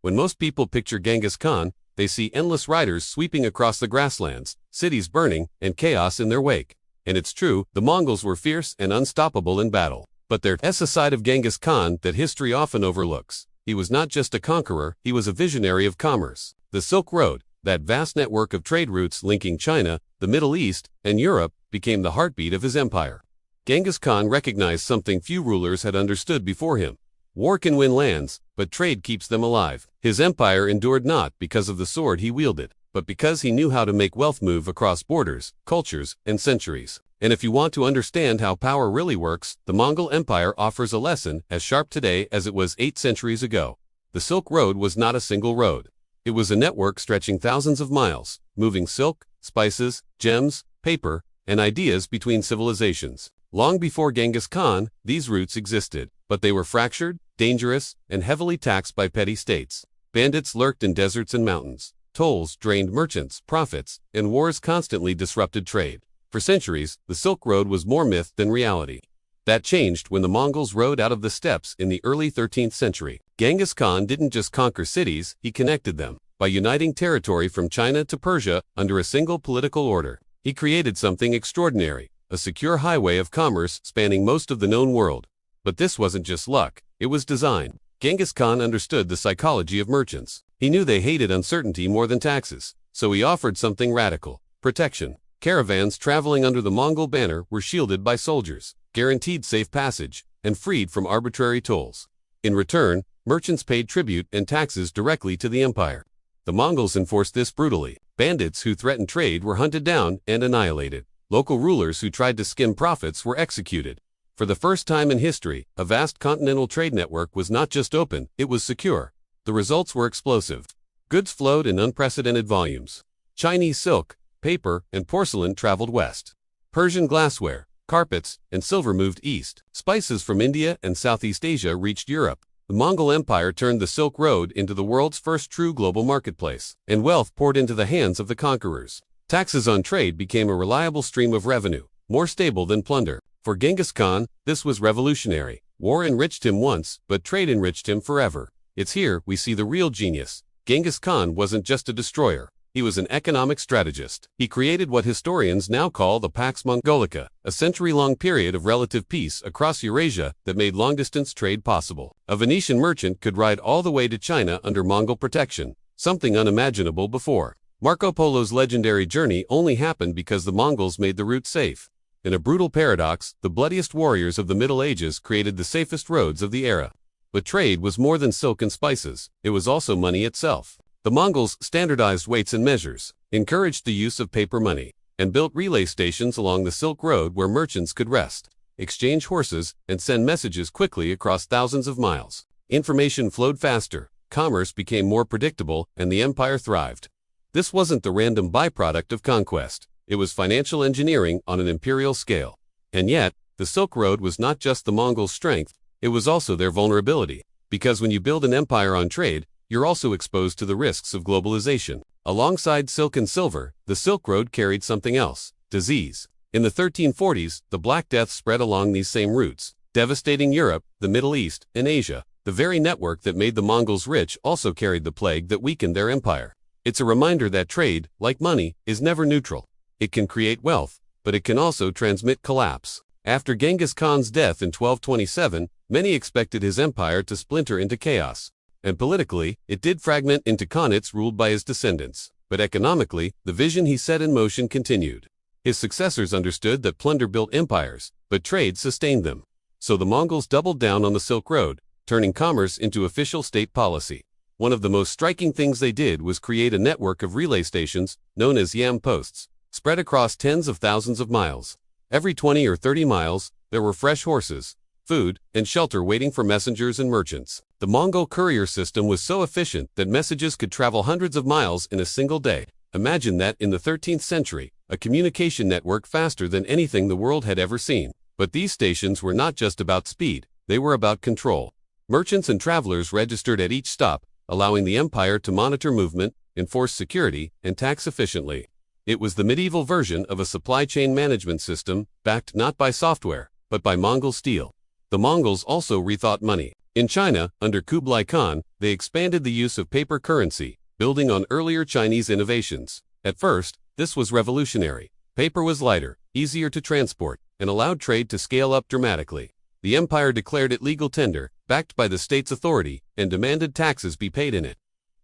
When most people picture Genghis Khan, they see endless riders sweeping across the grasslands, cities burning, and chaos in their wake. And it's true, the Mongols were fierce and unstoppable in battle. But there's a side of Genghis Khan that history often overlooks. He was not just a conqueror, he was a visionary of commerce. The Silk Road, that vast network of trade routes linking China, the Middle East, and Europe, became the heartbeat of his empire. Genghis Khan recognized something few rulers had understood before him. War can win lands, but trade keeps them alive. His empire endured not because of the sword he wielded, but because he knew how to make wealth move across borders, cultures, and centuries. And if you want to understand how power really works, the Mongol Empire offers a lesson as sharp today as it was 8 centuries ago. The Silk Road was not a single road. It was a network stretching thousands of miles, moving silk, spices, gems, paper, and ideas between civilizations. Long before Genghis Khan, these routes existed, but they were fractured, dangerous, and heavily taxed by petty states. Bandits lurked in deserts and mountains. Tolls drained merchants' profits, and wars constantly disrupted trade. For centuries, the Silk Road was more myth than reality. That changed when the Mongols rode out of the steppes in the early 13th century. Genghis Khan didn't just conquer cities, he connected them. By uniting territory from China to Persia under a single political order, he created something extraordinary, a secure highway of commerce spanning most of the known world. But this wasn't just luck, it was design. Genghis Khan understood the psychology of merchants. He knew they hated uncertainty more than taxes, so he offered something radical: protection. Caravans traveling under the Mongol banner were shielded by soldiers, guaranteed safe passage, and freed from arbitrary tolls. In return, merchants paid tribute and taxes directly to the empire. The Mongols enforced this brutally. Bandits who threatened trade were hunted down and annihilated. Local rulers who tried to skim profits were executed. For the first time in history, a vast continental trade network was not just open, it was secure. The results were explosive. Goods flowed in unprecedented volumes. Chinese silk, paper, and porcelain traveled west. Persian glassware, carpets, and silver moved east. Spices from India and Southeast Asia reached Europe. The Mongol Empire turned the Silk Road into the world's first true global marketplace, and wealth poured into the hands of the conquerors. Taxes on trade became a reliable stream of revenue, more stable than plunder. For Genghis Khan, this was revolutionary. War enriched him once, but trade enriched him forever. It's here we see the real genius. Genghis Khan wasn't just a destroyer. He was an economic strategist. He created what historians now call the Pax Mongolica, a century-long period of relative peace across Eurasia that made long-distance trade possible. A Venetian merchant could ride all the way to China under Mongol protection, something unimaginable before. Marco Polo's legendary journey only happened because the Mongols made the route safe. In a brutal paradox, the bloodiest warriors of the Middle Ages created the safest roads of the era. But trade was more than silk and spices, it was also money itself. The Mongols standardized weights and measures, encouraged the use of paper money, and built relay stations along the Silk Road where merchants could rest, exchange horses, and send messages quickly across thousands of miles. Information flowed faster, commerce became more predictable, and the empire thrived. This wasn't the random byproduct of conquest. It was financial engineering on an imperial scale. And yet, the Silk Road was not just the Mongols' strength, it was also their vulnerability. Because when you build an empire on trade, you're also exposed to the risks of globalization. Alongside silk and silver, the Silk Road carried something else: disease. In the 1340s, the Black Death spread along these same routes, devastating Europe, the Middle East, and Asia. The very network that made the Mongols rich also carried the plague that weakened their empire. It's a reminder that trade, like money, is never neutral. It can create wealth, but it can also transmit collapse. After Genghis Khan's death in 1227, many expected his empire to splinter into chaos. And politically, it did fragment into khanates ruled by his descendants. But economically, the vision he set in motion continued. His successors understood that plunder built empires, but trade sustained them. So the Mongols doubled down on the Silk Road, turning commerce into official state policy. One of the most striking things they did was create a network of relay stations, known as yam posts, spread across tens of thousands of miles. Every 20 or 30 miles, there were fresh horses, food, and shelter waiting for messengers and merchants. The Mongol courier system was so efficient that messages could travel hundreds of miles in a single day. Imagine that in the 13th century, a communication network faster than anything the world had ever seen. But these stations were not just about speed, they were about control. Merchants and travelers registered at each stop, allowing the empire to monitor movement, enforce security, and tax efficiently. It was the medieval version of a supply chain management system, backed not by software, but by Mongol steel. The Mongols also rethought money. In China, under Kublai Khan, they expanded the use of paper currency, building on earlier Chinese innovations. At first, this was revolutionary. Paper was lighter, easier to transport, and allowed trade to scale up dramatically. The empire declared it legal tender, backed by the state's authority, and demanded taxes be paid in it.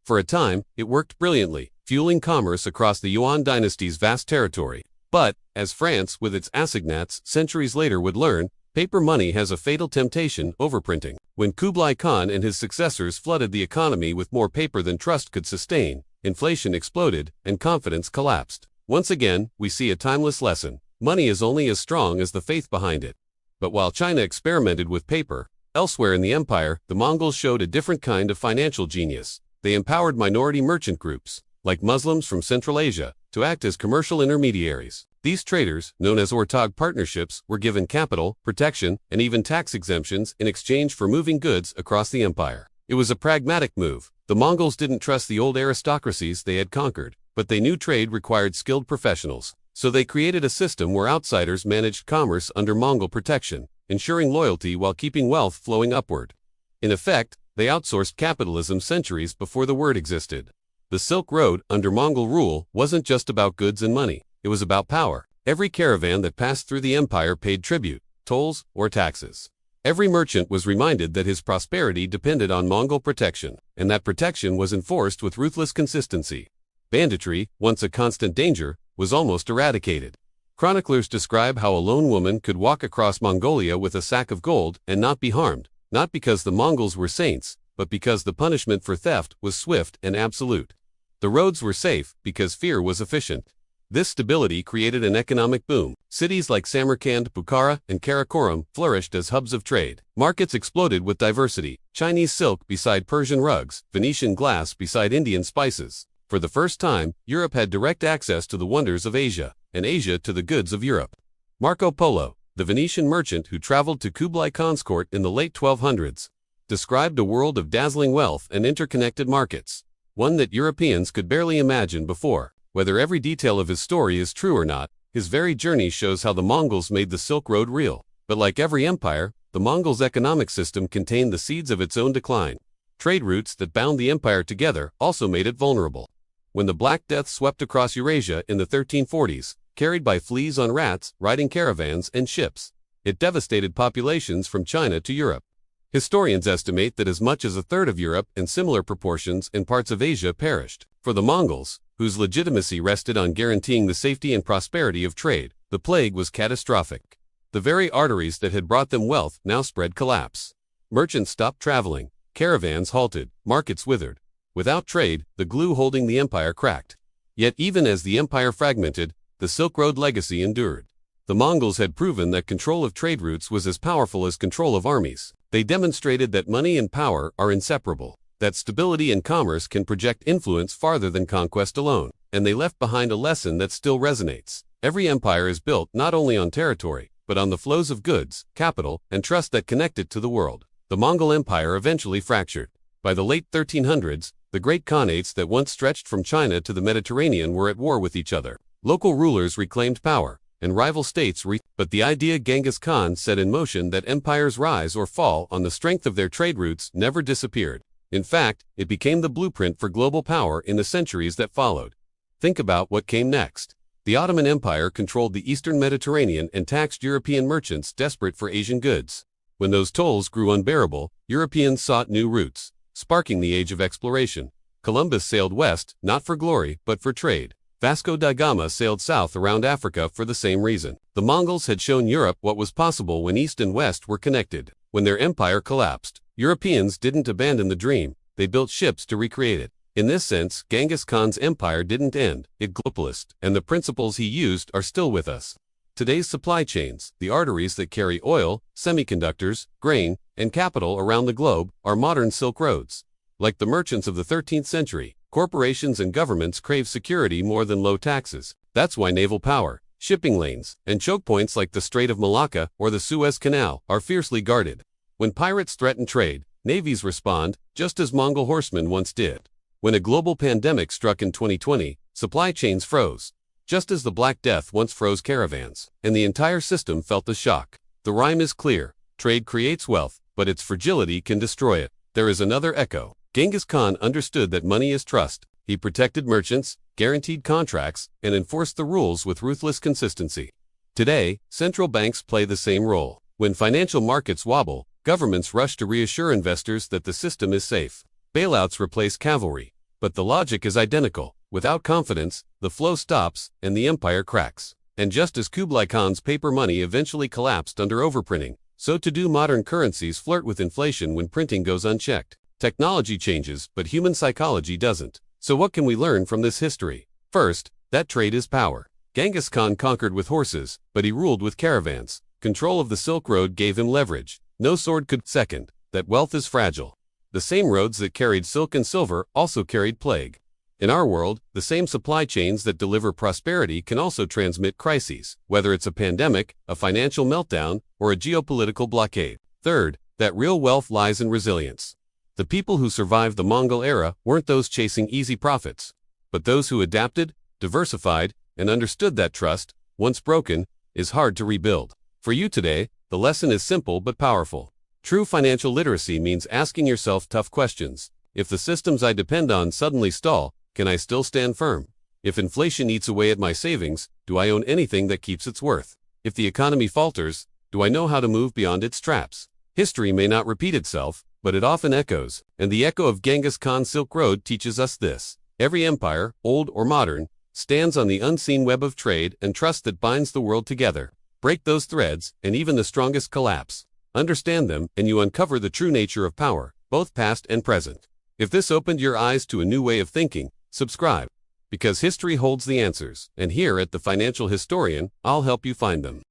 For a time, it worked brilliantly, fueling commerce across the Yuan dynasty's vast territory. But, as France with its assignats centuries later would learn, paper money has a fatal temptation: overprinting. When Kublai Khan and his successors flooded the economy with more paper than trust could sustain, inflation exploded and confidence collapsed. Once again, we see a timeless lesson: money is only as strong as the faith behind it. But while China experimented with paper, elsewhere in the empire, the Mongols showed a different kind of financial genius. They empowered minority merchant groups, like Muslims from Central Asia, to act as commercial intermediaries. These traders, known as ortog partnerships, were given capital, protection, and even tax exemptions in exchange for moving goods across the empire. It was a pragmatic move. The Mongols didn't trust the old aristocracies they had conquered, but they knew trade required skilled professionals. So they created a system where outsiders managed commerce under Mongol protection, ensuring loyalty while keeping wealth flowing upward. In effect, they outsourced capitalism centuries before the word existed. The Silk Road, under Mongol rule, wasn't just about goods and money. It was about power. Every caravan that passed through the empire paid tribute, tolls, or taxes. Every merchant was reminded that his prosperity depended on Mongol protection, and that protection was enforced with ruthless consistency. Banditry, once a constant danger, was almost eradicated. Chroniclers describe how a lone woman could walk across Mongolia with a sack of gold and not be harmed, not because the Mongols were saints, but because the punishment for theft was swift and absolute. The roads were safe because fear was efficient. This stability created an economic boom. Cities like Samarkand, Bukhara, and Karakoram flourished as hubs of trade. Markets exploded with diversity: Chinese silk beside Persian rugs, Venetian glass beside Indian spices. For the first time, Europe had direct access to the wonders of Asia, and Asia to the goods of Europe. Marco Polo, the Venetian merchant who traveled to Kublai Khan's court in the late 1200s, described a world of dazzling wealth and interconnected markets, one that Europeans could barely imagine before. Whether every detail of his story is true or not, his very journey shows how the Mongols made the Silk Road real. But like every empire, the Mongols' economic system contained the seeds of its own decline. Trade routes that bound the empire together also made it vulnerable. When the Black Death swept across Eurasia in the 1340s, carried by fleas on rats, riding caravans, and ships, it devastated populations from China to Europe. Historians estimate that as much as a third of Europe and similar proportions in parts of Asia perished. For the Mongols, whose legitimacy rested on guaranteeing the safety and prosperity of trade, the plague was catastrophic. The very arteries that had brought them wealth now spread collapse. Merchants stopped traveling, caravans halted, markets withered. Without trade, the glue holding the empire cracked. Yet even as the empire fragmented, the Silk Road legacy endured. The Mongols had proven that control of trade routes was as powerful as control of armies. They demonstrated that money and power are inseparable, that stability in commerce can project influence farther than conquest alone, and they left behind a lesson that still resonates. Every empire is built not only on territory, but on the flows of goods, capital, and trust that connect it to the world. The Mongol Empire eventually fractured. By the late 1300s, the great khanates that once stretched from China to the Mediterranean were at war with each other. Local rulers reclaimed power, and rival states but the idea Genghis Khan set in motion that empires rise or fall on the strength of their trade routes never disappeared. In fact, it became the blueprint for global power in the centuries that followed. Think about what came next. The Ottoman Empire controlled the eastern Mediterranean and taxed European merchants desperate for Asian goods. When those tolls grew unbearable, Europeans sought new routes, sparking the age of exploration. Columbus sailed west, not for glory, but for trade. Vasco da Gama sailed south around Africa for the same reason. The Mongols had shown Europe what was possible when East and West were connected. When their empire collapsed, Europeans didn't abandon the dream, they built ships to recreate it. In this sense, Genghis Khan's empire didn't end, it globalist, and the principles he used are still with us. Today's supply chains, the arteries that carry oil, semiconductors, grain, and capital around the globe, are modern Silk Roads. Like the merchants of the 13th century, corporations and governments crave security more than low taxes. That's why naval power, shipping lanes, and choke points like the Strait of Malacca or the Suez Canal are fiercely guarded. When pirates threaten trade, navies respond, just as Mongol horsemen once did. When a global pandemic struck in 2020, supply chains froze, just as the Black Death once froze caravans, and the entire system felt the shock. The rhyme is clear: trade creates wealth, but its fragility can destroy it. There is another echo. Genghis Khan understood that money is trust. He protected merchants, guaranteed contracts, and enforced the rules with ruthless consistency. Today, central banks play the same role. When financial markets wobble, governments rush to reassure investors that the system is safe. Bailouts replace cavalry, but the logic is identical. Without confidence, the flow stops and the empire cracks. And just as Kublai Khan's paper money eventually collapsed under overprinting, so too do modern currencies flirt with inflation when printing goes unchecked. Technology changes, but human psychology doesn't. So what can we learn from this history? First, that trade is power. Genghis Khan conquered with horses, but he ruled with caravans. Control of the Silk Road gave him leverage. No sword could. Second, that wealth is fragile. The same roads that carried silk and silver also carried plague. In our world, the same supply chains that deliver prosperity can also transmit crises, whether it's a pandemic, a financial meltdown, or a geopolitical blockade. Third, that real wealth lies in resilience. The people who survived the Mongol era weren't those chasing easy profits, but those who adapted, diversified, and understood that trust, once broken, is hard to rebuild. For you today, the lesson is simple but powerful. True financial literacy means asking yourself tough questions. If the systems I depend on suddenly stall, can I still stand firm? If inflation eats away at my savings, do I own anything that keeps its worth? If the economy falters, do I know how to move beyond its traps? History may not repeat itself, but it often echoes, and the echo of Genghis Khan's Silk Road teaches us this. Every empire, old or modern, stands on the unseen web of trade and trust that binds the world together. Break those threads, and even the strongest collapse. Understand them, and you uncover the true nature of power, both past and present. If this opened your eyes to a new way of thinking, subscribe. Because history holds the answers, and here at The Financial Historian, I'll help you find them.